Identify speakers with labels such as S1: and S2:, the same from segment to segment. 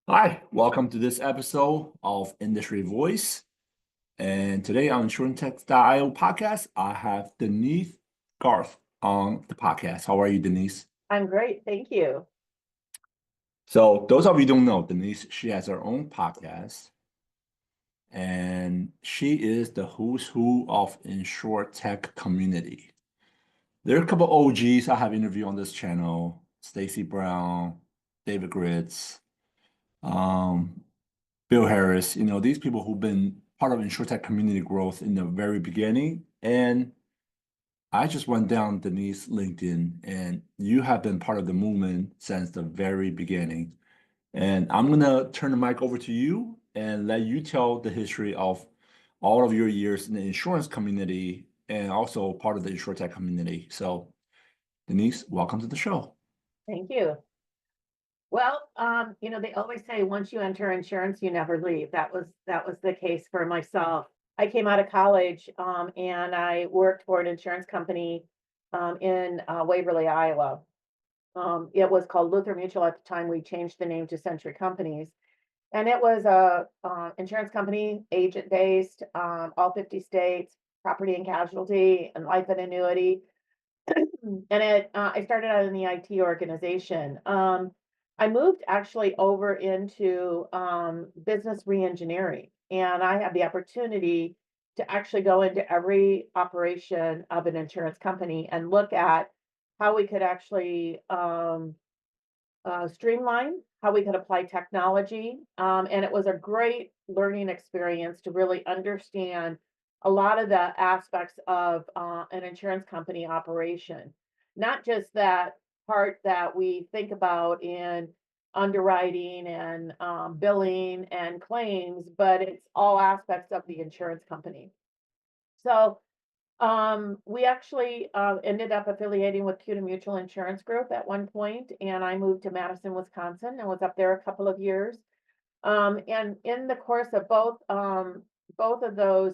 S1: Hi, welcome to this episode of Industry Voice. And today on insurtech.io podcast, I have Denise Garth on the podcast. How are you, Denise?
S2: I'm great, thank you.
S1: So, those of you who don't know, Denise, she has her own podcast, and she is the who's who of insurtech community. There are a couple OGs I have interviewed on this channel: Stacy Brown, David Gritz, um, Bill Harris, these people who've been part of insurtech community growth in the very beginning. And I just went down Denise LinkedIn, and you have been part of the movement since the very beginning. And I'm gonna turn the mic over to you and let you tell the history of all of your years in the insurance community and also part of the insurtech community. So, Denise, welcome to the show.
S2: Thank you. Well, they always say once you enter insurance, you never leave. That was the case for myself. I came out of college, and I worked for an insurance company in Waverly, Iowa. It was called Luther Mutual at the time. We changed the name to Century Companies, and it was a insurance company, agent based, all 50 states, property and casualty, and life and annuity. I started out in the IT organization. I moved actually over into business reengineering, and I had the opportunity to actually go into every operation of an insurance company and look at how we could actually streamline, how we could apply technology. And it was a great learning experience to really understand a lot of the aspects of an insurance company operation. Not just that part that we think about in underwriting and billing and claims, but it's all aspects of the insurance company. So we actually ended up affiliating with CUNA Mutual Insurance Group at one point, and I moved to Madison, Wisconsin, and was up there a couple of years. And in the course of both of those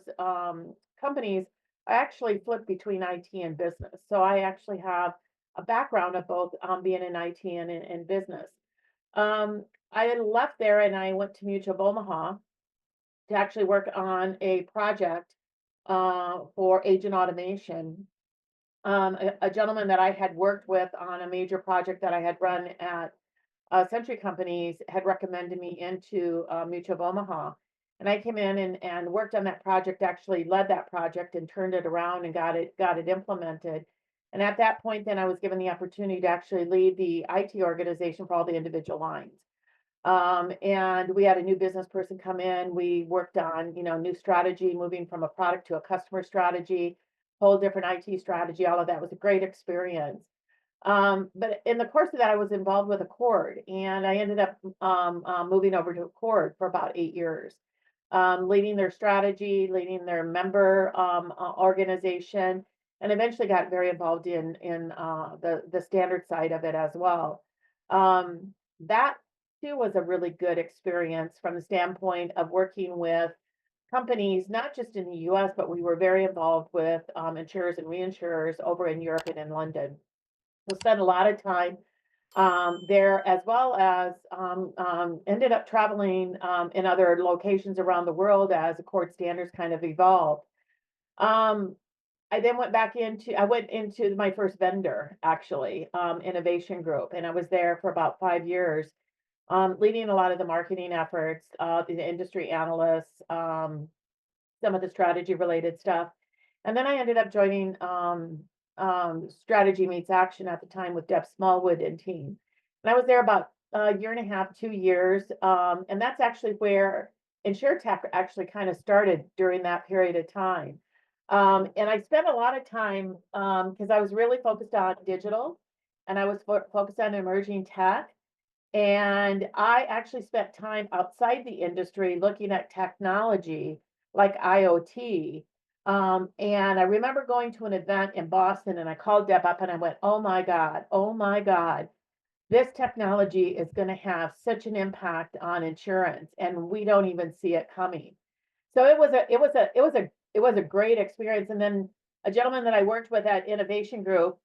S2: companies, I actually flipped between IT and business. So I actually have a background of both being in IT and in business. I had left there and I went to Mutual of Omaha to actually work on a project for agent automation. A gentleman that I had worked with on a major project that I had run at Century Companies had recommended me into Mutual of Omaha. And I came in and worked on that project, actually led that project and turned it around and got it implemented. And at that point, then I was given the opportunity to actually lead the IT organization for all the individual lines. And we had a new business person come in. We worked on, new strategy, moving from a product to a customer strategy, whole different IT strategy. All of that was a great experience. But in the course of that, I was involved with Accord, and I ended up moving over to Accord for about 8 years, leading their strategy, leading their member organization, and eventually got very involved in the standard side of it as well. That too was a really good experience from the standpoint of working with companies, not just in the US, but we were very involved with insurers and reinsurers over in Europe and in London. So spent a lot of time there, as well as ended up traveling in other locations around the world as the court standards kind of evolved. Um, I then I went into my first vendor, actually, Innovation Group, and I was there for about 5 years, leading a lot of the marketing efforts, the industry analysts, some of the strategy related stuff. And then I ended up joining Strategy Meets Action at the time with Deb Smallwood and team. And I was there about a year and a half, 2 years. And that's actually where InsureTech actually kind of started during that period of time. And I spent a lot of time because I was really focused on digital and I was focused on emerging tech. And I actually spent time outside the industry looking at technology like IoT. And I remember going to an event in Boston and I called Deb up and I went, oh my God, this technology is going to have such an impact on insurance and we don't even see it coming. So it was a great experience. And then a gentleman that I worked with at Innovation Group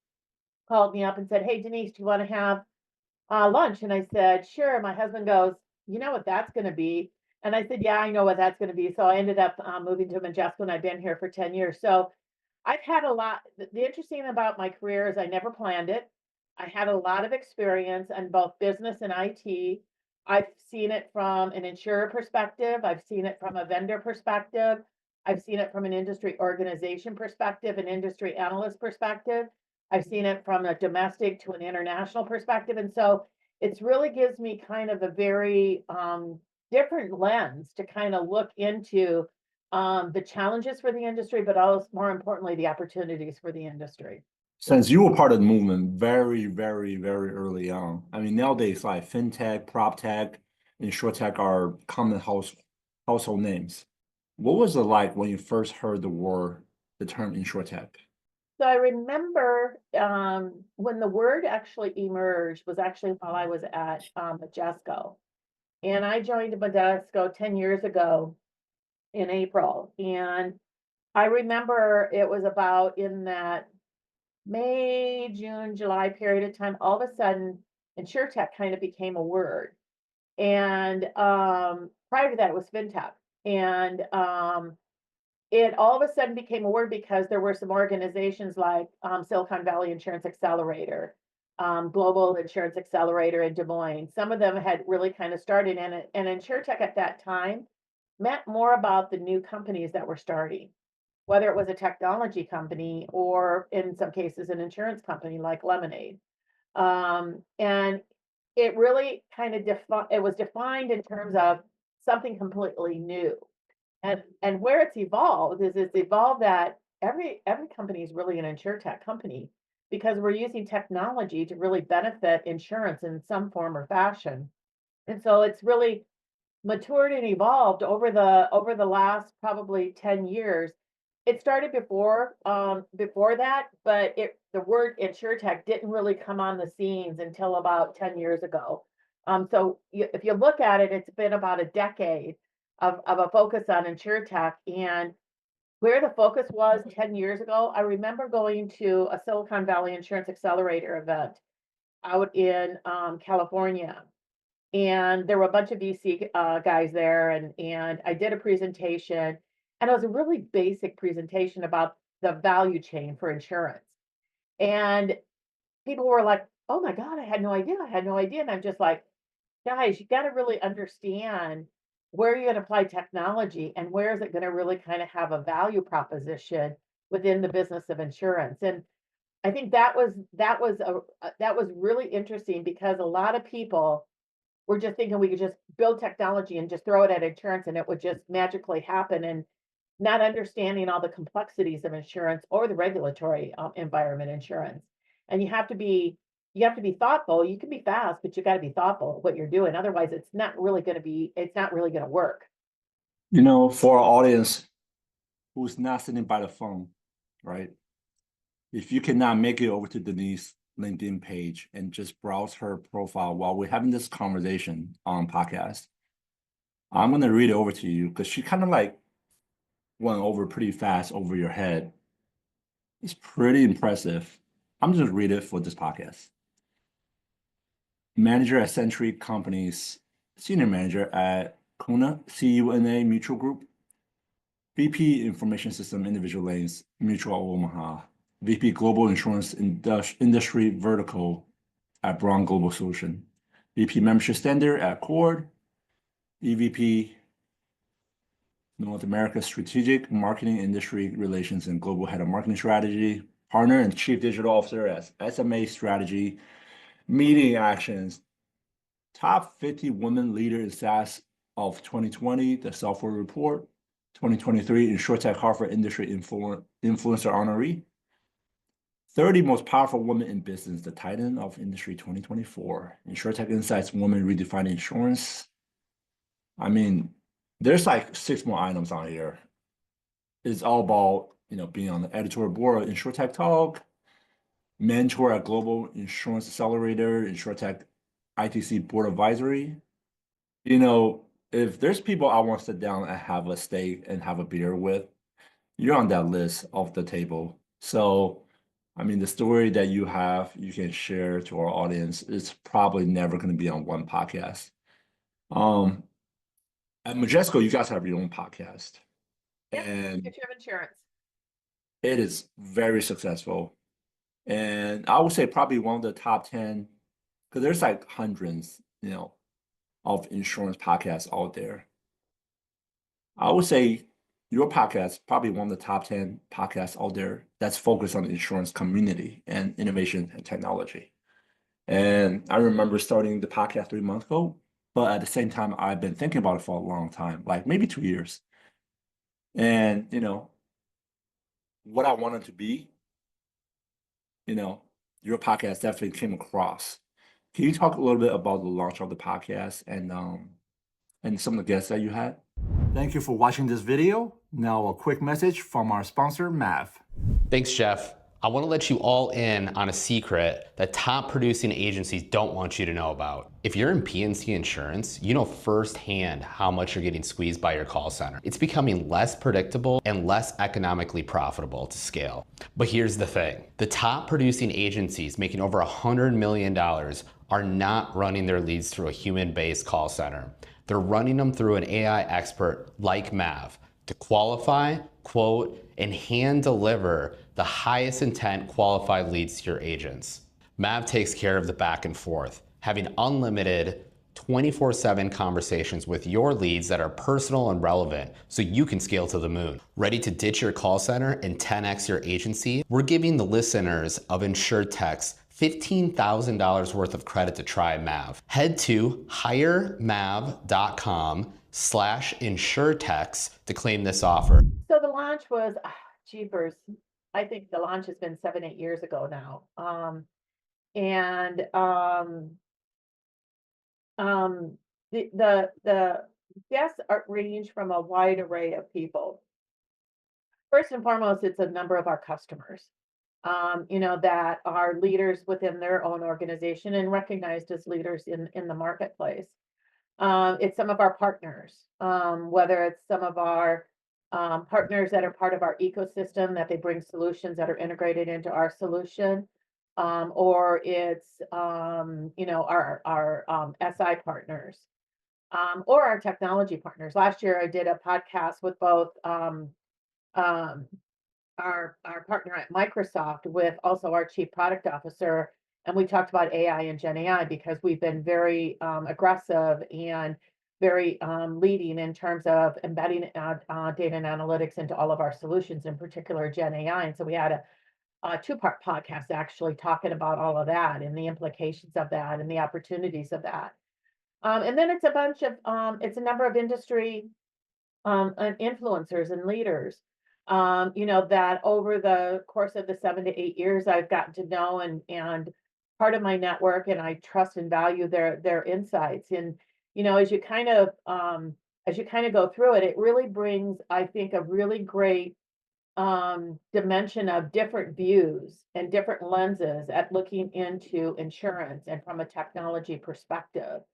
S2: called me up and said, "Hey, Denise, do you want to have lunch?" And I said, "Sure." My husband goes, you know what that's going to be? And I said, yeah, I know what that's going to be. So I ended up moving to Majesco, and I've been here for 10 years. So I've had a lot. The interesting about my career is I never planned it. I had a lot of experience in both business and IT. I've seen it from an insurer perspective. I've seen it from a vendor perspective. I've seen it from an industry organization perspective, an industry analyst perspective. I've seen it from a domestic to an international perspective. And so it's really gives me kind of a very different lens to kind of look into the challenges for the industry, but also more importantly, the opportunities for the industry.
S1: Since you were part of the movement very, very, very early on, I mean, nowadays, like fintech, prop tech, insurtech are common household names. What was it like when you first heard the term insurtech?
S2: So I remember when the word actually emerged was actually while I was at Majesco. And I joined Majesco 10 years ago in April. And I remember it was about in that May, June, July period of time, all of a sudden, insurtech kind of became a word. And prior to that, it was fintech. And it all of a sudden became a word because there were some organizations like Silicon Valley Insurance Accelerator, Global Insurance Accelerator in Des Moines. Some of them had really kind of started in it. And insurtech at that time meant more about the new companies that were starting, whether it was a technology company or in some cases an insurance company like Lemonade. And it really kind of it was defined in terms of something completely new. And where it's evolved is it's evolved that every company is really an insurtech company because we're using technology to really benefit insurance in some form or fashion. And so it's really matured and evolved over the last probably 10 years. It started before that, but the word insurtech didn't really come on the scenes until about 10 years ago. So if you look at it, it's been about a decade of a focus on insurtech. And where the focus was 10 years ago, I remember going to a Silicon Valley Insurance Accelerator event out in California, and there were a bunch of VC guys there, and I did a presentation, and it was a really basic presentation about the value chain for insurance. And people were like, "Oh my God, I had no idea! I had no idea!" And I'm just like, "Guys, you got to really understand where you're going to apply technology and where is it going to really kind of have a value proposition within the business of insurance." And I think that was really interesting because a lot of people we're just thinking we could just build technology and just throw it at insurance and it would just magically happen and not understanding all the complexities of insurance or the regulatory environment insurance. And you have to be thoughtful. You can be fast, but you got to be thoughtful of what you're doing. Otherwise, it's not really going to work.
S1: You know, for our audience who's not sitting by the phone, right? If you cannot make it over to Denise LinkedIn page and just browse her profile while we're having this conversation on podcast, I'm going to read it over to you because she kind of like went over pretty fast over your head. It's pretty impressive. I'm just read it for this podcast. Manager at Century Companies, senior manager at CUNA Mutual Group, VP Information System Individual Lanes Mutual Omaha, VP Global Insurance Industry Vertical at Brown Global Solution, VP Membership Standard at Cord, EVP North America Strategic Marketing Industry Relations and Global Head of Marketing Strategy, Partner and Chief Digital Officer at SMA Strategy, Meeting Actions, Top 50 Women Leader in SaaS of 2020, the Software Report, 2023 InsurTech Harvard Industry Influencer Honoree, 30 Most Powerful Women in Business, the Titan of Industry 2024, InsurTech Insights Women Redefining Insurance. I mean, there's like 6 more items on here. It's all about, being on the editorial board of InsurTech Talk, mentor at Global Insurance Accelerator, InsurTech ITC Board Advisory. If there's people I want to sit down and have a steak and have a beer with, you're on that list off the table. So, I mean, the story that you have, you can share to our audience, is probably never going to be on one podcast. Um, at Majesco, you guys have your own podcast,
S2: Yep,
S1: and
S2: future of insurance.
S1: it is very successful. And I would say probably one of the top 10, because there's like hundreds, of insurance podcasts out there. I would say your podcast probably one of the top 10 podcasts out there that's focused on the insurance community and innovation and technology. And I remember starting the podcast 3 months ago, but at the same time, I've been thinking about it for a long time, like maybe 2 years. And, what I wanted to be, you know, your podcast definitely came across. Can you talk a little bit about the launch of the podcast and some of the guests that you had? Thank you for watching this video. Now a quick message from our sponsor, Mav.
S3: Thanks, Jeff. I want to let you all in on a secret that top producing agencies don't want you to know about. If you're in P&C insurance, you know firsthand how much you're getting squeezed by your call center. It's becoming less predictable and less economically profitable to scale. But here's the thing. The top producing agencies making over $100 million are not running their leads through a human-based call center. They're running them through an AI expert like Mav to qualify, quote, and hand deliver the highest intent qualified leads to your agents. Mav takes care of the back and forth, having unlimited 24/7 conversations with your leads that are personal and relevant so you can scale to the moon. Ready to ditch your call center and 10x your agency? We're giving the listeners of insurtech $15,000 worth of credit to try Mav. Head to hiremav.com/insurtech to claim this offer.
S2: So the launch was, jeepers. I think the launch has been 7, 8 years ago now. And the guests range from a wide array of people. First and foremost, it's a number of our customers, that are leaders within their own organization and recognized as leaders in the marketplace. It's some of our partners, whether it's some of our partners that are part of our ecosystem, that they bring solutions that are integrated into our solution, or it's our SI partners, or our technology partners. Last year, I did a podcast with both um, our partner at Microsoft, with also our chief product officer, and we talked about AI and GenAI because we've been very aggressive and very leading in terms of embedding data and analytics into all of our solutions, in particular GenAI. And so we had a two-part podcast actually talking about all of that and the implications of that and the opportunities of that. And then it's it's a number of industry and influencers and leaders, that over the course of the 7 to 8 years I've gotten to know and part of my network, and I trust and value their insights. And as you kind of go through it, it really brings, I think, a really great dimension of different views and different lenses at looking into insurance and from a technology perspective,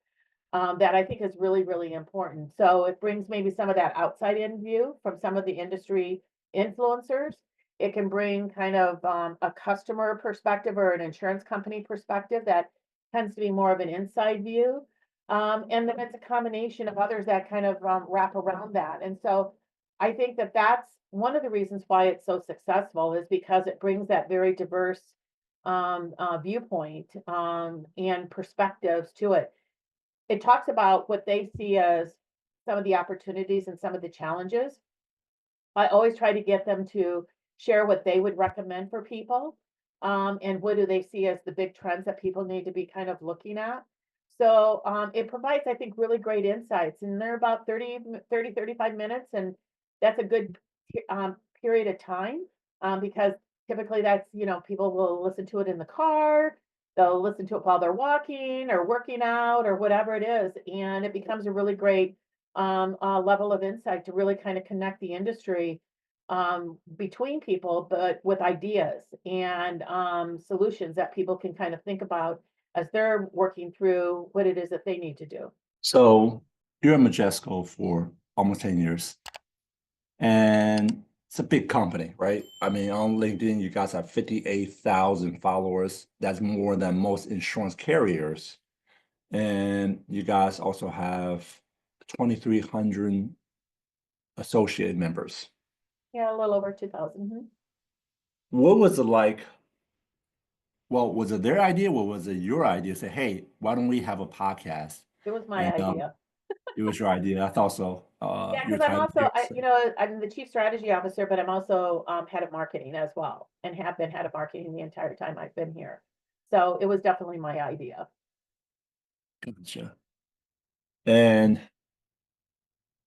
S2: that I think is really, really important. So it brings maybe some of that outside in view from some of the industry influencers. It can bring kind of a customer perspective or an insurance company perspective that tends to be more of an inside view. And then it's a combination of others that kind of wrap around that. And so I think that that's one of the reasons why it's so successful, is because it brings that very diverse viewpoint and perspectives to it. It talks about what they see as some of the opportunities and some of the challenges. I always try to get them to share what they would recommend for people, and what do they see as the big trends that people need to be kind of looking at. So it provides, I think, really great insights, and they're about 35 minutes, and that's a good period of time, because typically that's, people will listen to it in the car, they'll listen to it while they're walking or working out or whatever it is, and it becomes a really great level of insight to really kind of connect the industry between people, but with ideas and solutions that people can kind of think about as they're working through what it is that they need to do.
S1: So you're at Majesco for almost 10 years, and it's a big company, right? I mean, on LinkedIn, you guys have 58,000 followers. That's more than most insurance carriers. And you guys also have 2,300 associate members.
S2: Yeah, a little over 2,000.
S1: What was it like? Well, was it their idea or was it your idea? Say, hey, why don't we have a podcast?
S2: It was my
S1: And
S2: idea.
S1: it was your idea. I thought so.
S2: Yeah,
S1: Your
S2: because I'm
S1: title
S2: also,
S1: here.
S2: I'm the chief strategy officer, but I'm also head of marketing as well, and have been head of marketing the entire time I've been here. So it was definitely my idea.
S1: Gotcha. And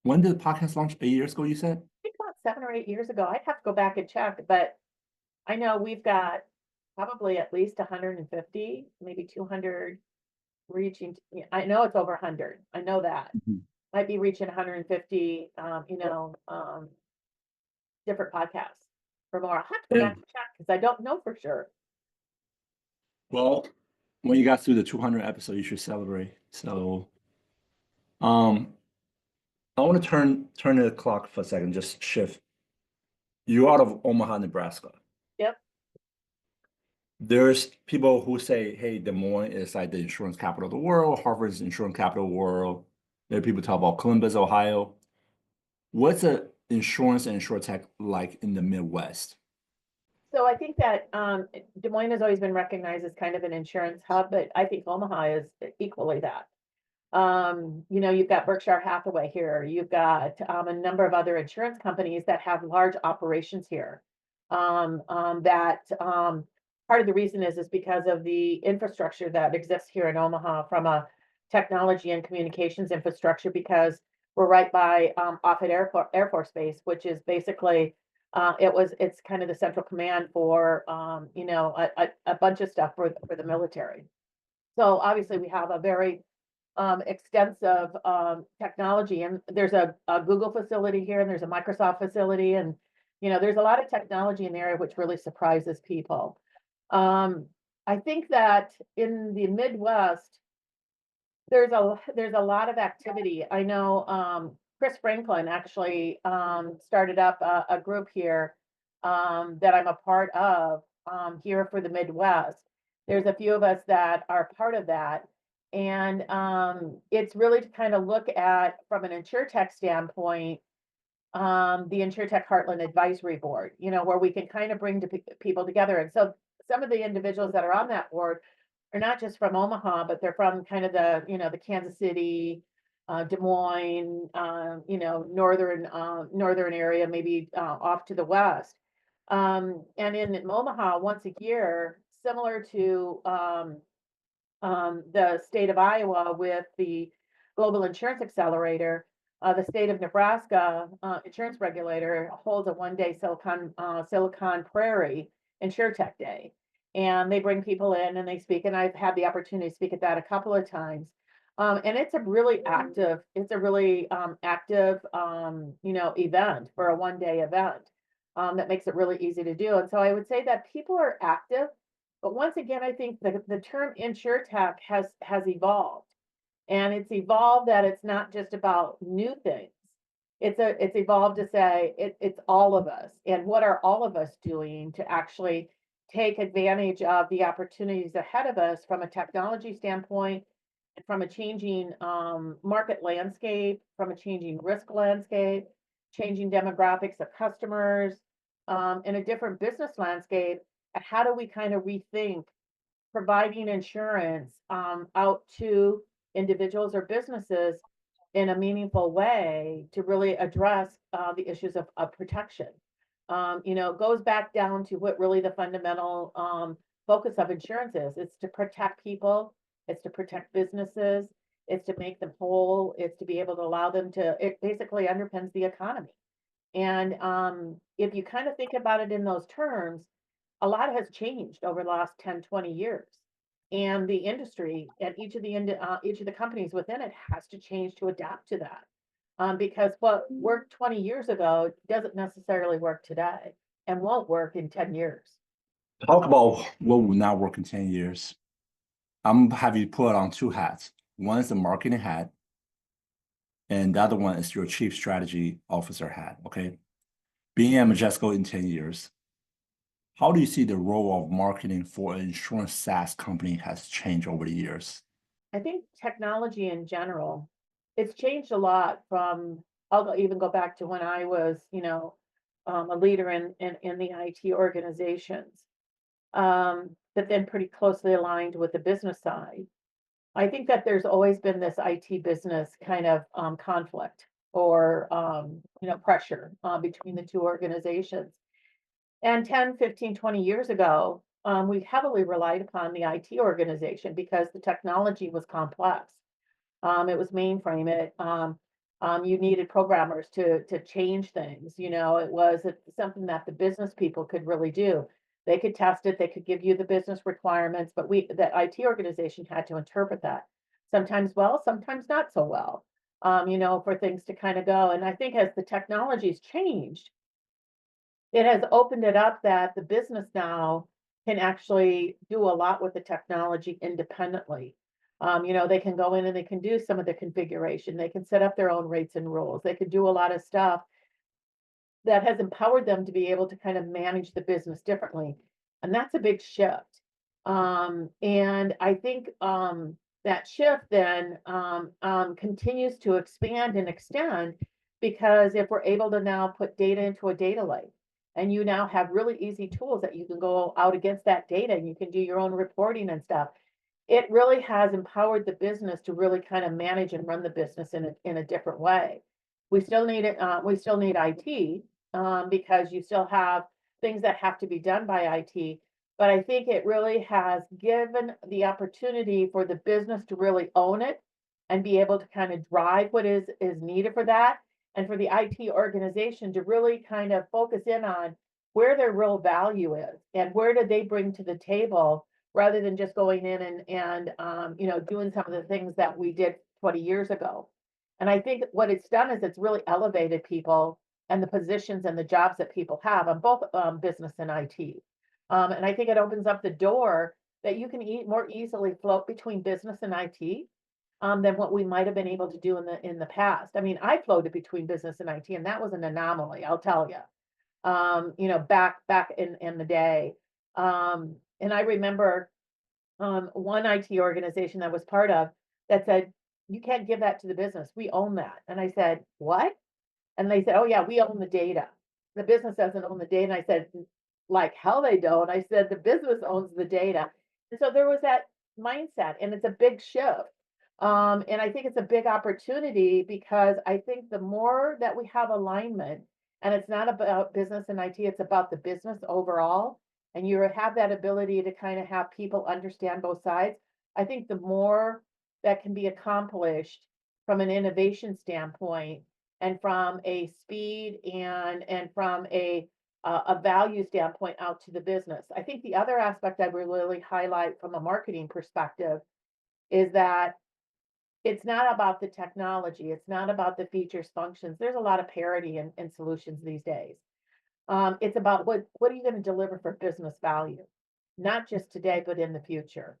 S1: when did the podcast launch? 8 years ago, you said?
S2: I think about 7 or 8 years ago. I'd have to go back and check, but I know we've got probably at least 150, maybe 200 reaching. I know it's over 100. I know that.
S1: Mhm.
S2: Might be reaching 150, different podcasts or more. I'll have to go back
S1: And
S2: and check because I don't know for sure.
S1: well, when you got through the 200 episode, you should celebrate. So, um, I want to turn the clock for a second, just shift. You're out of Omaha, Nebraska.
S2: Yep.
S1: There's people who say, hey, Des Moines is like the insurance capital of the world, Harvard is the insurance capital of the world. There are people talk about Columbus, Ohio. What's the insurance and insurtech like in the Midwest?
S2: So I think that Des Moines has always been recognized as kind of an insurance hub, but I think Omaha is equally that. You've got Berkshire Hathaway here. You've got a number of other insurance companies that have large operations here. Part of the reason is because of the infrastructure that exists here in Omaha from a technology and communications infrastructure, because we're right by Offutt Air Force Base, which is basically it's kind of the central command for a bunch of stuff for the military. So obviously we have a very extensive technology, and there's a Google facility here, and there's a Microsoft facility, and there's a lot of technology in the area which really surprises people. I think that in the Midwest, there's a lot of activity. I know Chris Franklin actually started up a group here that I'm a part of here for the Midwest. There's a few of us that are part of that. And it's really to kind of look at, from an insurtech standpoint, the Insurtech Heartland Advisory Board, where we can kind of bring people together. And so some of the individuals that are on that board are not just from Omaha, but they're from kind of the Kansas City, Des Moines, northern area, maybe off to the west. And in Omaha, once a year, similar to the state of Iowa with the Global Insurance Accelerator, the state of Nebraska insurance regulator holds a one-day Silicon Prairie InsurTech Day, and they bring people in and they speak. And I've had the opportunity to speak at that a couple of times. And it's a really active, event for a one-day event that makes it really easy to do. And so I would say that people are active. But once again, I think the term insurtech has evolved, and it's evolved that it's not just about new things. It's evolved to say it's all of us, and what are all of us doing to actually take advantage of the opportunities ahead of us from a technology standpoint, from a changing market landscape, from a changing risk landscape, changing demographics of customers, and a different business landscape. And how do we kind of rethink providing insurance out to individuals or businesses in a meaningful way to really address the issues of protection? It goes back down to what really the fundamental focus of insurance is. It's to protect people, it's to protect businesses, it's to make them whole, it's to be able to allow them to, it basically underpins the economy. And if you kind of think about it in those terms, a lot has changed over the last 10, 20 years. And the industry and each of the companies within it has to change to adapt to that. Because what worked 20 years ago doesn't necessarily work today and won't work in 10 years.
S1: Talk about what will not work in 10 years. I'm have you put on two hats. One is the marketing hat, and the other one is your chief strategy officer hat. Okay. Being at Majesco in 10 years, how do you see the role of marketing for an insurance SaaS company has changed over the years?
S2: I think technology in general, it's changed a lot from, even go back to when I was, a leader in the IT organizations, but then pretty closely aligned with the business side. I think that there's always been this IT business kind of conflict or pressure between the two organizations. And 10, 15, 20 years ago, we heavily relied upon the IT organization because the technology was complex. It was mainframe. You needed programmers to change things. It was something that the business people could really do. They could test it. They could give you the business requirements, but that IT organization had to interpret that sometimes well, sometimes not so well. For things to kind of go. And I think as the technology's changed, it has opened it up that the business now can actually do a lot with the technology independently. They can go in and they can do some of the configuration. They can set up their own rates and rules. They could do a lot of stuff that has empowered them to be able to kind of manage the business differently. And that's a big shift. And I think that shift then continues to expand and extend because if we're able to now put data into a data lake, and you now have really easy tools that you can go out against that data and you can do your own reporting and stuff. It really has empowered the business to really kind of manage and run the business in a different way. We still need it. We still need IT because you still have things that have to be done by IT. But I think it really has given the opportunity for the business to really own it and be able to kind of drive what is needed for that, and for the IT organization to really kind of focus in on where their real value is and where do they bring to the table rather than just going in and doing some of the things that we did 20 years ago. And I think what it's done is it's really elevated people and the positions and the jobs that people have on both business and IT. And I think it opens up the door that you can more easily float between business and IT than what we might have been able to do in the past. I mean, I floated between business and IT, and that was an anomaly, I'll tell you. Back in the day, and I remember one IT organization that I was part of that said, "You can't give that to the business. We own that." And I said, "What?" And they said, "Oh yeah, we own the data. The business doesn't own the data." And I said, "Like hell they don't." I said, "The business owns the data." And so there was that mindset, and it's a big shift. And I think it's a big opportunity because I think the more that we have alignment, and it's not about business and IT, it's about the business overall, and you have that ability to kind of have people understand both sides. I think the more that can be accomplished from an innovation standpoint and from a speed and from a value standpoint out to the business. I think the other aspect I would really highlight from a marketing perspective is that it's not about the technology. It's not about the features, functions. There's a lot of parity in solutions these days. It's about what are you going to deliver for business value, not just today, but in the future.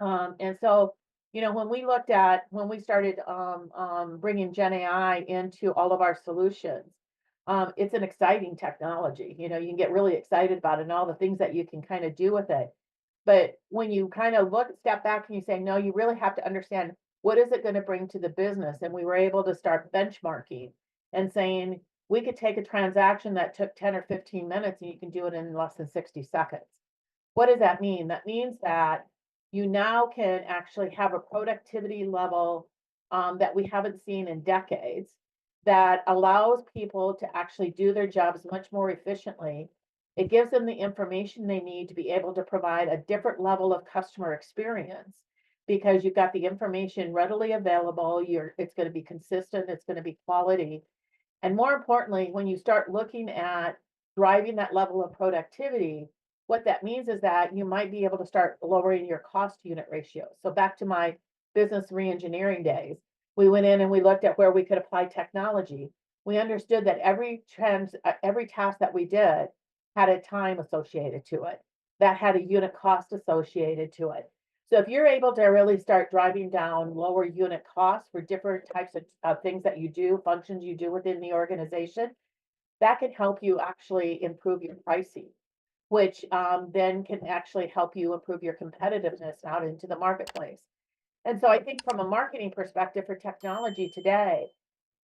S2: And so, when we started bringing GenAI into all of our solutions, it's an exciting technology. You can get really excited about it and all the things that you can kind of do with it. But when you kind of step back and you say, no, you really have to understand what is it going to bring to the business? And we were able to start benchmarking and saying we could take a transaction that took 10 or 15 minutes and you can do it in less than 60 seconds. What does that mean? That means that you now can actually have a productivity level that we haven't seen in decades that allows people to actually do their jobs much more efficiently. It gives them the information they need to be able to provide a different level of customer experience because you've got the information readily available. It's going to be consistent. It's going to be quality. And more importantly, when you start looking at driving that level of productivity, what that means is that you might be able to start lowering your cost unit ratio. So back to my business reengineering days, we went in and we looked at where we could apply technology. We understood that every task that we did had a time associated to it, that had a unit cost associated to it. So if you're able to really start driving down lower unit costs for different types of things that you do, functions you do within the organization, that can help you actually improve your pricing, which then can actually help you improve your competitiveness out into the marketplace. And so I think from a marketing perspective for technology today,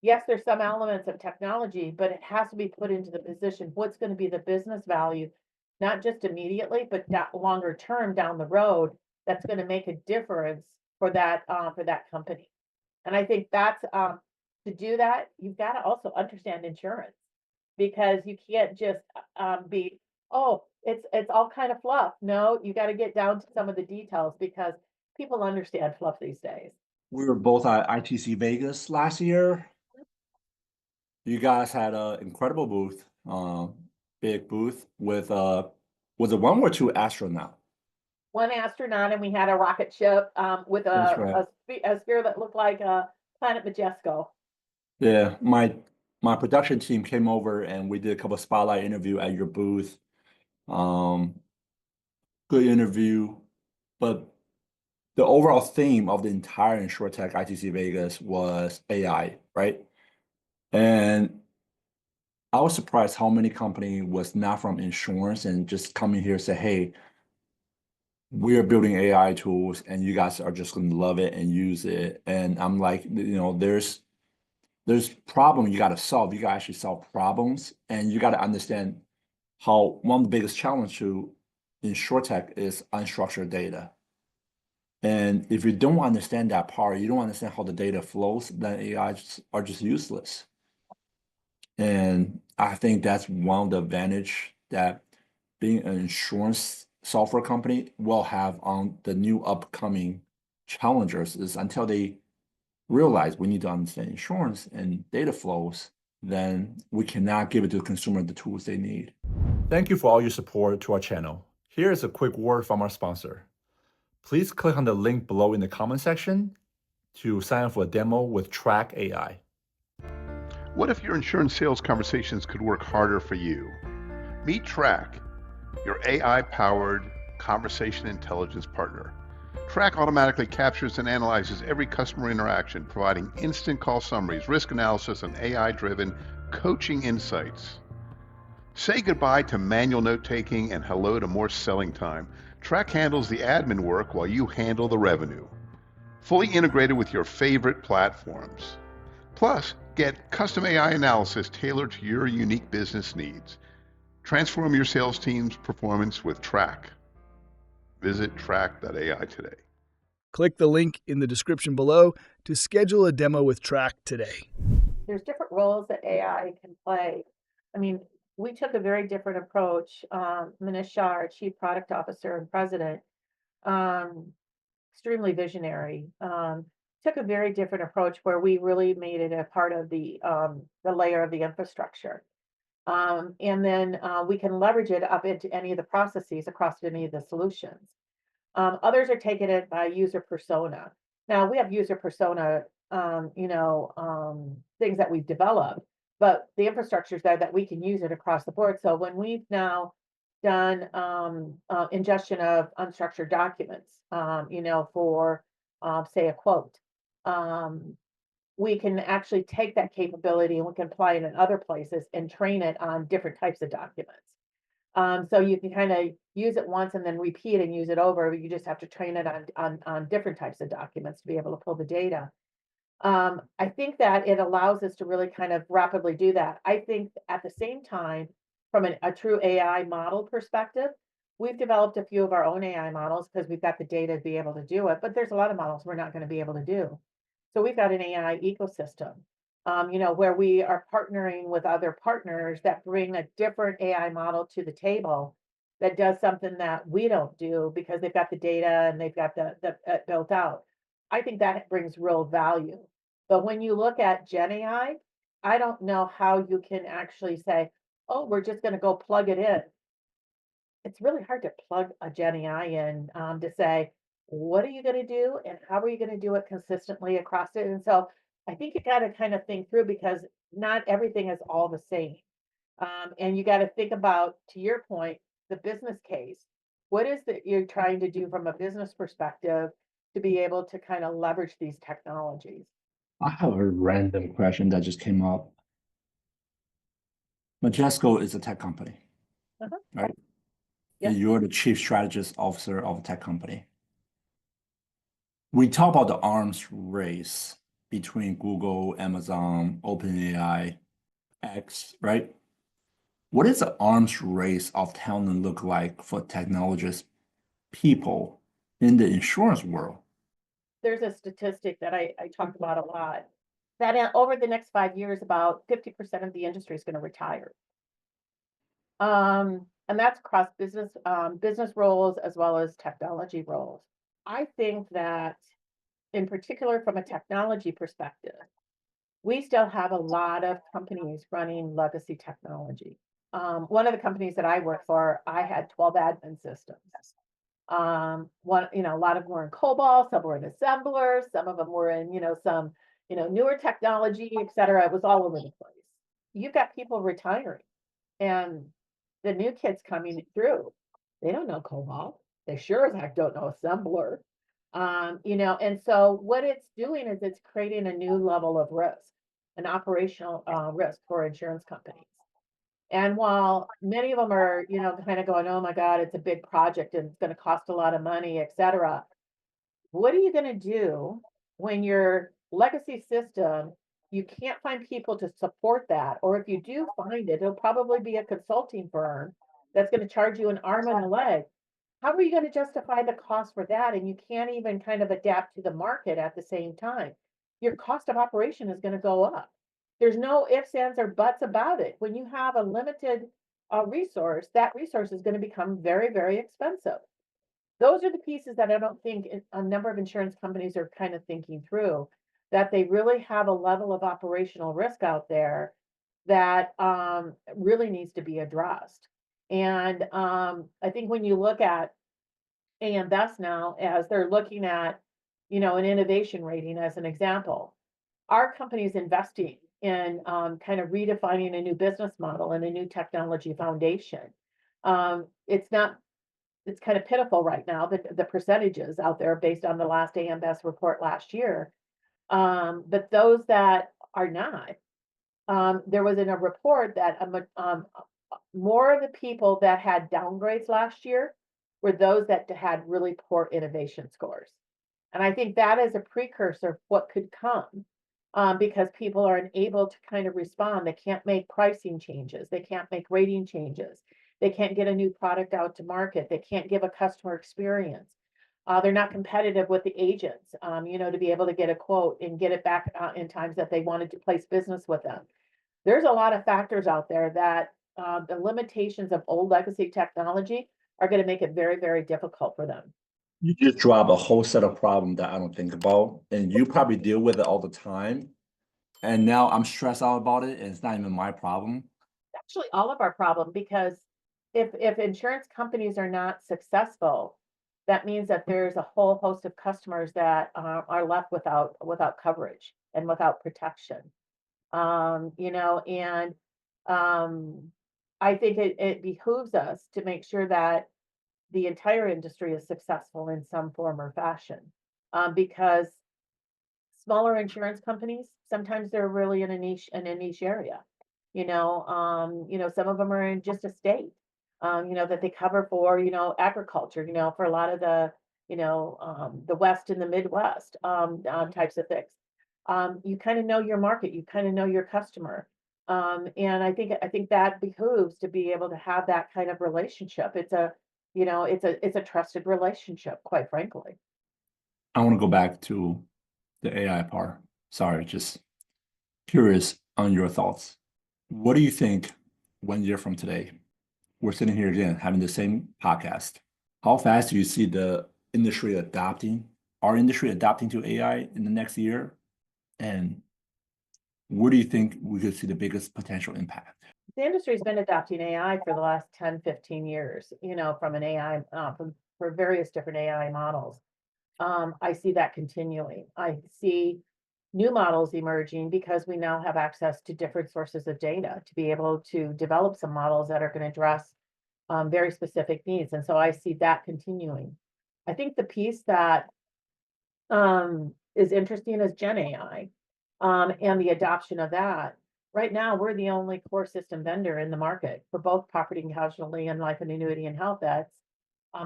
S2: yes, there's some elements of technology, but it has to be put into the position, what's going to be the business value, not just immediately, but that longer term down the road, that's going to make a difference for that company. And I think that's to do that, you've got to also understand insurance because you can't just be, oh, it's all kind of fluff. No, you got to get down to some of the details because people understand fluff these days.
S1: We were both at ITC Vegas last year. You guys had an incredible booth, big booth with was it one or two astronaut?
S2: One astronaut, and we had a rocket ship with
S1: That's right.
S2: a sphere that looked like a planet Majesco.
S1: Yeah, my production team came over and we did a couple of spotlight interview at your booth. Um, Good interview, but the overall theme of the entire insurtech ITC Vegas was AI, right? And I was surprised how many company was not from insurance and just coming here and say, hey, we are building AI tools and you guys are just going to love it and use it. And I'm like, there's problem you got to solve. You got to actually solve problems, and you got to understand how one of the biggest challenge to insurtech is unstructured data. And if you don't understand that part, you don't understand how the data flows, then AIs are just useless. And I think that's one of the advantage that being an insurance software company will have on the new upcoming challengers is until they realize we need to understand insurance and data flows, then we cannot give it to the consumer the tools they need. Thank you for all your support to our channel. Here is a quick word from our sponsor. Please click on the link below in the comment section to sign up for a demo with Track AI.
S4: What if your insurance sales conversations could work harder for you? Meet Track, your AI-powered conversation intelligence partner. Track automatically captures and analyzes every customer interaction, providing instant call summaries, risk analysis, and AI-driven coaching insights. Say goodbye to manual note-taking and hello to more selling time. Track handles the admin work while you handle the revenue. Fully integrated with your favorite platforms. Plus, get custom AI analysis tailored to your unique business needs. Transform your sales team's performance with Track. Visit track.ai today.
S5: Click the link in the description below to schedule a demo with Track today.
S2: There's different roles that AI can play. I mean, we took a very different approach. Manish Shah, our Chief Product Officer and President, extremely visionary, took a very different approach where we really made it a part of the layer of the infrastructure. And then we can leverage it up into any of the processes across any of the solutions. Others are taking it by user persona. Now we have user persona, things that we've developed, but the infrastructure is there that we can use it across the board. So when we've now done ingestion of unstructured documents, for say a quote, we can actually take that capability and we can apply it in other places and train it on different types of documents. So you can kind of use it once and then repeat and use it over. You just have to train it on different types of documents to be able to pull the data. I think that it allows us to really kind of rapidly do that. I think at the same time, from a true AI model perspective, we've developed a few of our own AI models because we've got the data to be able to do it, but there's a lot of models we're not going to be able to do. So we've got an AI ecosystem, where we are partnering with other partners that bring a different AI model to the table that does something that we don't do because they've got the data and they've got the built out. I think that brings real value. But when you look at GenAI, I don't know how you can actually say, oh, we're just going to go plug it in. It's really hard to plug a GenAI in to say, what are you going to do and how are you going to do it consistently across it? And so I think you got to kind of think through because not everything is all the same. And you got to think about, to your point, the business case. What is that you're trying to do from a business perspective to be able to kind of leverage these technologies?
S1: I have a random question that just came up. Majesco is a tech company, right?
S2: Yep.
S1: And you're the chief strategist officer of a tech company. We talk about the arms race between Google, Amazon, OpenAI, X, right? What does the arms race of talent look like for technologists, people in the insurance world?
S2: There's a statistic that I talk about a lot, that over the next 5 years, about 50% of the industry is going to retire. And that's across business roles as well as technology roles. I think that, in particular, from a technology perspective, we still have a lot of companies running legacy technology. One of the companies that I work for, I had 12 admin systems. A lot of them were in COBOL, some were in assembler, some of them were in, some, newer technology, et cetera. It was all over the place. You've got people retiring, and the new kids coming through, they don't know COBOL. They sure as heck don't know assembler. And so what it's doing is it's creating a new level of risk, an operational risk for insurance companies. And while many of them are, kind of going, oh my God, it's a big project and it's going to cost a lot of money, et cetera. What are you going to do when your legacy system, you can't find people to support that? Or if you do find it, it'll probably be a consulting firm that's going to charge you an arm and a leg. How are you going to justify the cost for that? And you can't even kind of adapt to the market at the same time. Your cost of operation is going to go up. There's no ifs, ands, or buts about it. When you have a limited resource, that resource is going to become very, very expensive. Those are the pieces that I don't think a number of insurance companies are kind of thinking through, that they really have a level of operational risk out there that really needs to be addressed. And I think when you look at AM Best now, as they're looking at, an innovation rating as an example, our company is investing in kind of redefining a new business model and a new technology foundation. It's kind of pitiful right now, the percentages out there based on the last AM Best report last year. But those that are not, there was in a report that more of the people that had downgrades last year were those that had really poor innovation scores. And I think that is a precursor of what could come, because people are unable to kind of respond. They can't make pricing changes. They can't make rating changes. They can't get a new product out to market. They can't give a customer experience. They're not competitive with the agents, to be able to get a quote and get it back in times that they wanted to place business with them. There's a lot of factors out there that the limitations of old legacy technology are going to make it very, very difficult for them.
S1: You just drop a whole set of problems that I don't think about, and you probably deal with it all the time. And now I'm stressed out about it, and it's not even my problem.
S2: Actually, all of our problem, because if insurance companies are not successful, that means that there's a whole host of customers that are left without coverage and without protection. And I think it behooves us to make sure that the entire industry is successful in some form or fashion, because smaller insurance companies, sometimes they're really in a niche area. Some of them are in just a state, that they cover for, agriculture, for a lot of the West and the Midwest types of things. You kind of know your market, you kind of know your customer. And I think that behooves to be able to have that kind of relationship. It's a trusted relationship, quite frankly.
S1: I want to go back to the AI part. Sorry, just curious on your thoughts. What do you think 1 year from today? We're sitting here again having the same podcast. How fast do you see the industry adapting? Our industry adapting to AI in the next year? And where do you think we could see the biggest potential impact?
S2: The industry's been adopting AI for the last 10, 15 years, from an AI, for various different AI models. I see that continuing. I see new models emerging because we now have access to different sources of data to be able to develop some models that are going to address very specific needs. And so I see that continuing. I think the piece that is interesting is GenAI, and the adoption of that. Right now, we're the only core system vendor in the market for both property and casualty and life and annuity and health that's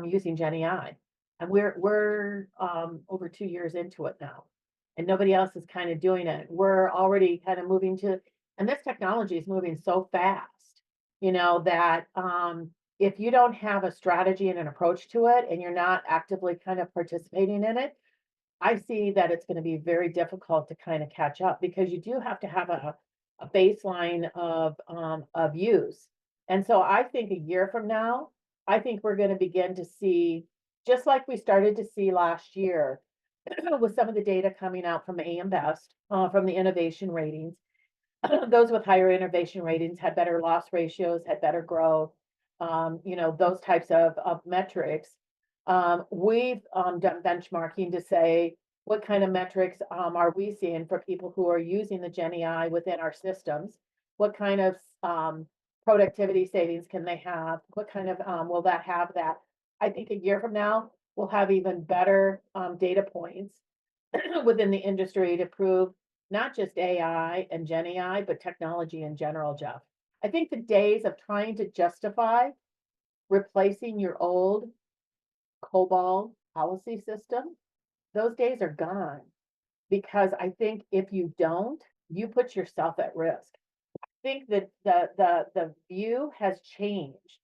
S2: using GenAI. And we're over 2 years into it now, and nobody else is kind of doing it. We're already kind of moving to, and this technology is moving so fast, that if you don't have a strategy and an approach to it, and you're not actively kind of participating in it, I see that it's going to be very difficult to kind of catch up, because you do have to have a baseline of use. And so I think a year from now, I think we're going to begin to see, just like we started to see last year with some of the data coming out from AM Best, from the innovation ratings. Those with higher innovation ratings had better loss ratios, had better growth, those types of metrics. We've done benchmarking to say, what kind of metrics are we seeing for people who are using the GenAI within our systems? What kind of productivity savings can they have? What kind of will that have that? I think a year from now, we'll have even better data points within the industry to prove not just AI and GenAI, but technology in general, Jeff. I think the days of trying to justify replacing your old COBOL policy system, those days are gone. Because I think if you don't, you put yourself at risk. I think that the view has changed,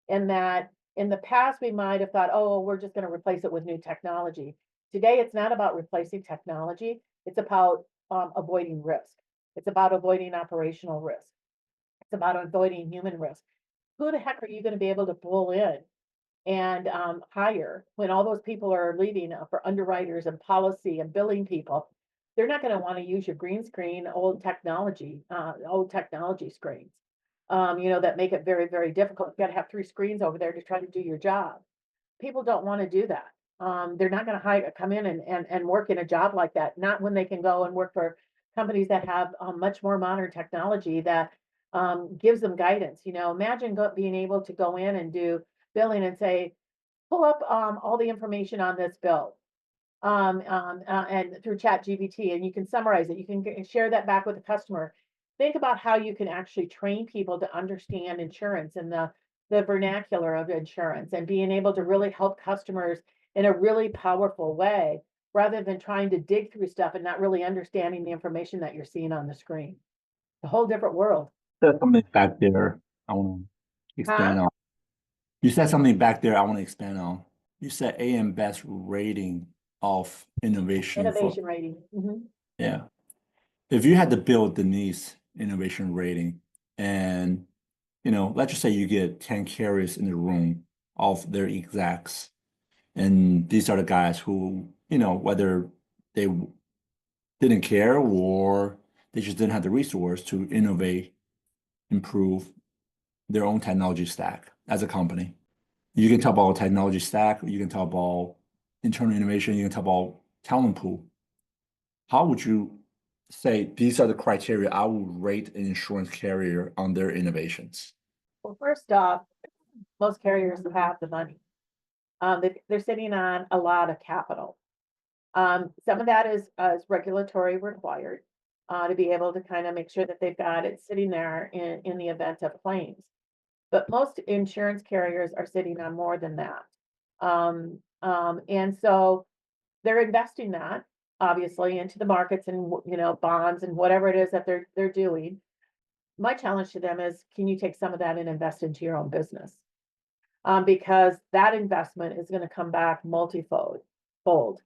S2: in that in the past we might have thought, oh, we're just going to replace it with new technology. Today, it's not about replacing technology. It's about avoiding risk. It's about avoiding operational risk. It's about avoiding human risk. Who the heck are you going to be able to pull in and hire when all those people are leaving for underwriters and policy and billing people? They're not going to want to use your green screen, old technology screens, that make it very, very difficult. You got to have 3 screens over there to try to do your job. People don't want to do that. They're not going to come in and work in a job like that. Not when they can go and work for companies that have much more modern technology that gives them guidance. Imagine being able to go in and do billing and say, pull up all the information on this bill, and through ChatGPT, and you can summarize it. You can share that back with the customer. Think about how you can actually train people to understand insurance and the vernacular of insurance, and being able to really help customers in a really powerful way, rather than trying to dig through stuff and not really understanding the information that you're seeing on the screen. A whole different world.
S1: There's something back there I want to expand on. You said something back there I want to expand on. You said AM Best rating of innovation.
S2: Innovation rating.
S1: Yeah. If you had to build Denise innovation rating, and let's just say you get 10 carriers in the room of their execs, and these are the guys who, whether they didn't care or they just didn't have the resource to innovate, improve their own technology stack as a company. You can talk about technology stack, you can talk about internal innovation, you can talk about talent pool. How would you say these are the criteria I would rate an insurance carrier on their innovations?
S2: Well, first off, most carriers have the money. They're sitting on a lot of capital. Some of that is regulatory required to be able to kind of make sure that they've got it sitting there in the event of claims. But most insurance carriers are sitting on more than that. And so they're investing that, obviously, into the markets and bonds and whatever it is that they're doing. My challenge to them is, can you take some of that and invest into your own business? Because that investment is going to come back multifold. So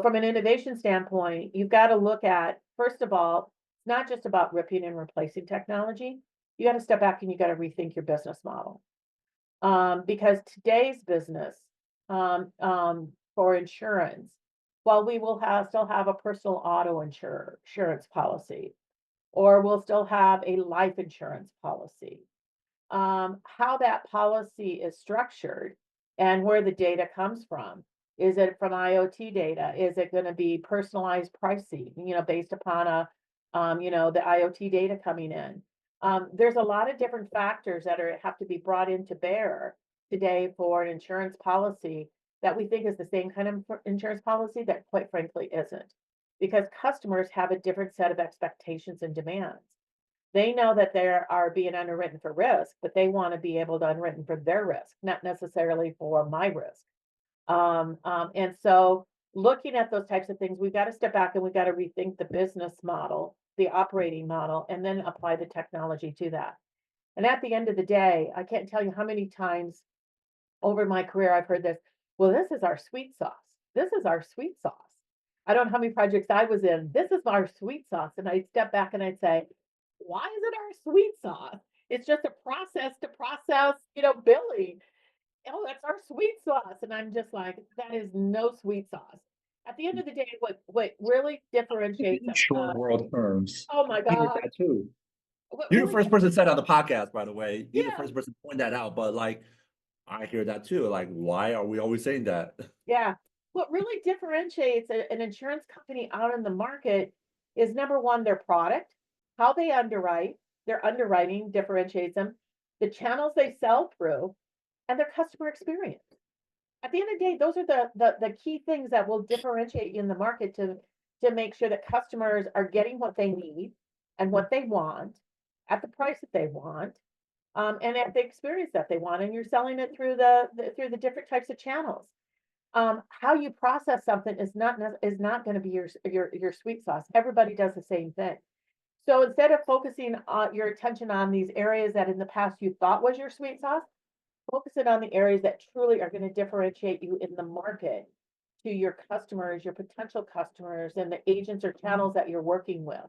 S2: from an innovation standpoint, you've got to look at, first of all, it's not just about ripping and replacing technology. You got to step back and you got to rethink your business model. Because today's business for insurance, while we will still have a personal auto insurance policy, or we'll still have a life insurance policy, how that policy is structured and where the data comes from. Is it from IoT data? Is it going to be personalized pricing, based upon the IoT data coming in? There's a lot of different factors that have to be brought into bear today for an insurance policy that we think is the same kind of insurance policy that, quite frankly, isn't, because customers have a different set of expectations and demands. They know that they are being underwritten for risk, but they want to be able to underwritten for their risk, not necessarily for my risk. And so looking at those types of things, we've got to step back and we've got to rethink the business model, the operating model, and then apply the technology to that. And at the end of the day, I can't tell you how many times over my career I've heard this, well, this is our sweet sauce. This is our sweet sauce. I don't know how many projects I was in. This is our sweet sauce. And I'd step back and I'd say, why is it our sweet sauce? It's just a process to process, billing. Oh, that's our sweet sauce. And I'm just like, that is no sweet sauce. At the end of the day, what really differentiates
S1: Short world terms.
S2: oh my
S1: I hear
S2: God,
S1: that too.
S2: what
S1: You're the
S2: really
S1: first person said on the podcast, by the way. You're the
S2: yeah,
S1: first person to point that out, but like I hear that too. Like, why are we always saying that?
S2: yeah. What really differentiates an insurance company out in the market is number one, their product, how they underwrite, their underwriting differentiates them, the channels they sell through, and their customer experience. At the end of the day, those are the key things that will differentiate you in the market to make sure that customers are getting what they need and what they want at the price that they want, and at the experience that they want. And you're selling it through the different types of channels. How you process something is not going to be your sweet sauce. Everybody does the same thing. So instead of focusing your attention on these areas that in the past you thought was your sweet sauce, focus it on the areas that truly are going to differentiate you in the market to your customers, your potential customers, and the agents or channels that you're working with.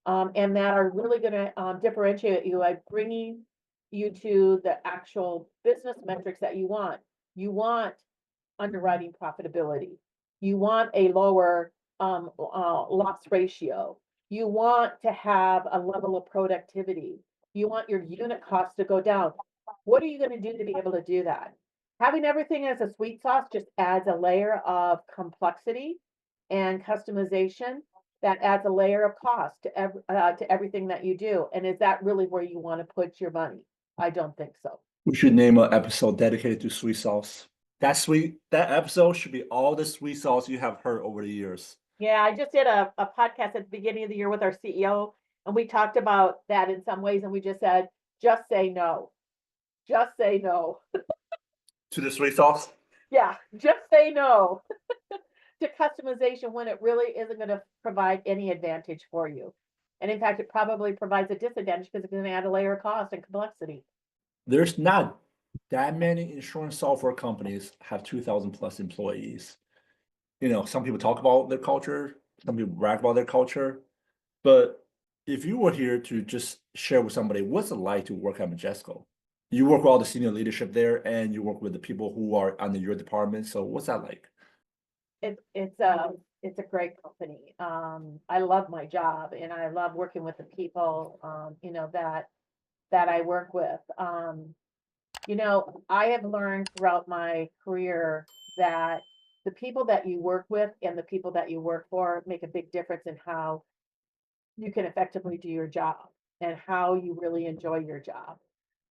S2: And that are really going to differentiate you by bringing you to the actual business metrics that you want. You want underwriting profitability. You want a lower loss ratio. You want to have a level of productivity. You want your unit costs to go down. What are you going to do to be able to do that? Having everything as a sweet sauce just adds a layer of complexity and customization that adds a layer of cost to everything that you do. And is that really where you want to put your money? I don't think so.
S1: We should name an episode dedicated to sweet sauce. That episode should be all the sweet sauce you have heard over the years.
S2: Yeah, I just did a podcast at the beginning of the year with our CEO, and we talked about that in some ways, and we just said, just say no. Just say no.
S1: To the sweet sauce?
S2: Yeah, just say no to customization when it really isn't going to provide any advantage for you. And in fact, it probably provides a disadvantage because it's going to add a layer of cost and complexity.
S1: There's not that many insurance software companies have 2,000 plus employees. Some people talk about their culture, some people brag about their culture, but if you were here to just share with somebody, what's it like to work at Majesco? You work with all the senior leadership there and you work with the people who are under your department. So what's that like?
S2: It's a great company. I love my job and I love working with the people, that I work with. I have learned throughout my career that the people that you work with and the people that you work for make a big difference in how you can effectively do your job and how you really enjoy your job.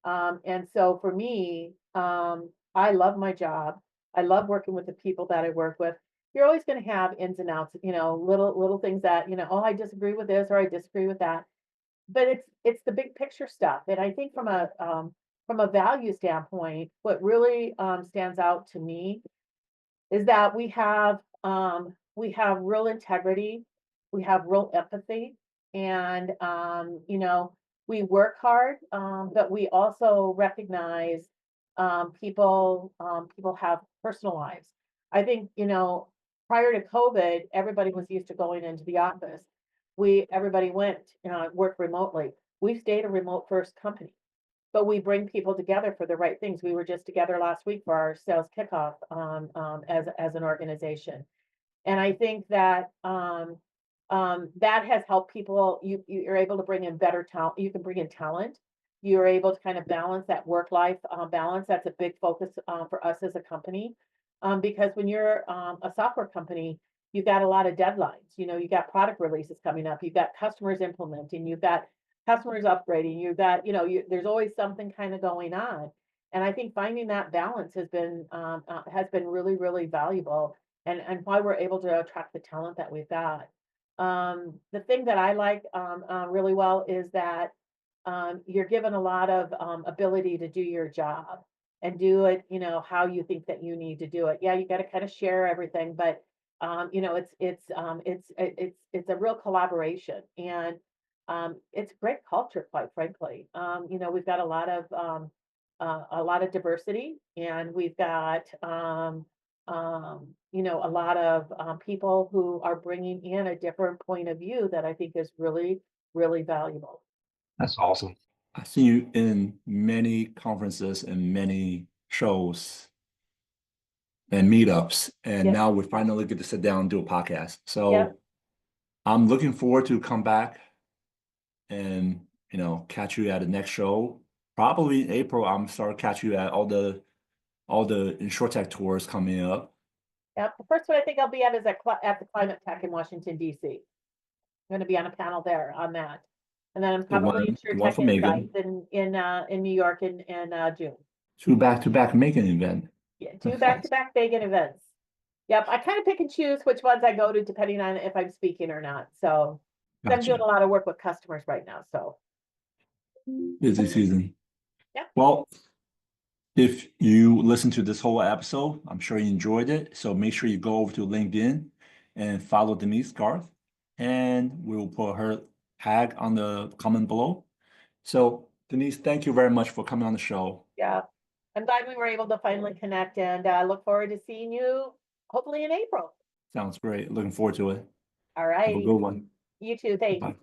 S2: And so for me, I love my job. I love working with the people that I work with. You're always going to have ins and outs, little things that, oh, I disagree with this or I disagree with that. But it's the big picture stuff. And I think from a value standpoint, what really stands out to me is that we have real integrity, we have real empathy, and we work hard, but we also recognize people have personal lives. I think prior to COVID, everybody was used to going into the office. Everybody went work remotely. We've stayed a remote first company, but we bring people together for the right things. We were just together last week for our sales kickoff as an organization. And I think that that has helped people. You're able to bring in better talent. You can bring in talent. You're able to kind of balance that work-life balance. That's a big focus for us as a company, because when you're a software company, you've got a lot of deadlines. You've got product releases coming up. You've got customers implementing. You've got customers upgrading. You've got there's always something kind of going on. And I think finding that balance has been really, really valuable, and why we're able to attract the talent that we've got. The thing that I like really well is that you're given a lot of ability to do your job. and do it, how you think that you need to do it. Yeah, you got to kind of share everything, but it's a real collaboration, and it's great culture, quite frankly. We've got a lot of diversity, and we've got a lot of people who are bringing in a different point of view that I think is really, really valuable.
S1: That's awesome. I see you in many conferences and many shows and meetups, and
S2: Yeah,
S1: now we finally get to sit down and do a podcast.
S2: yeah,
S1: So I'm looking forward to come back and catch you at the next show. Probably in April, I'm start catch you at all the insurtech tours coming up.
S2: yeah. The first one I think I'll be at is at the Climate Tech in Washington, D.C. I'm going to be on a panel there on that, and then I'm
S1: The
S2: probably
S1: one
S2: InsurTech
S1: for Megan.
S2: Insights in New York in June.
S1: Two back-to-back Megan event.
S2: Yeah, 2 back-to-back Vegas events. Yep, I kind of pick and choose which ones I go to depending on if I'm speaking or not. So I'm doing
S1: Gotcha.
S2: a lot of work with customers right now. So
S1: Busy season.
S2: yeah,
S1: Well, if you listen to this whole episode, I'm sure you enjoyed it. So make sure you go over to LinkedIn and follow Denise Garth, and we'll put her tag on the comment below. So Denise, thank you very much for coming on the show.
S2: yeah. I'm glad we were able to finally connect, and look forward to seeing you hopefully in April.
S1: Sounds great. Looking forward to it.
S2: All
S1: Have a
S2: right.
S1: good one.
S2: You too. Thanks.
S1: Bye.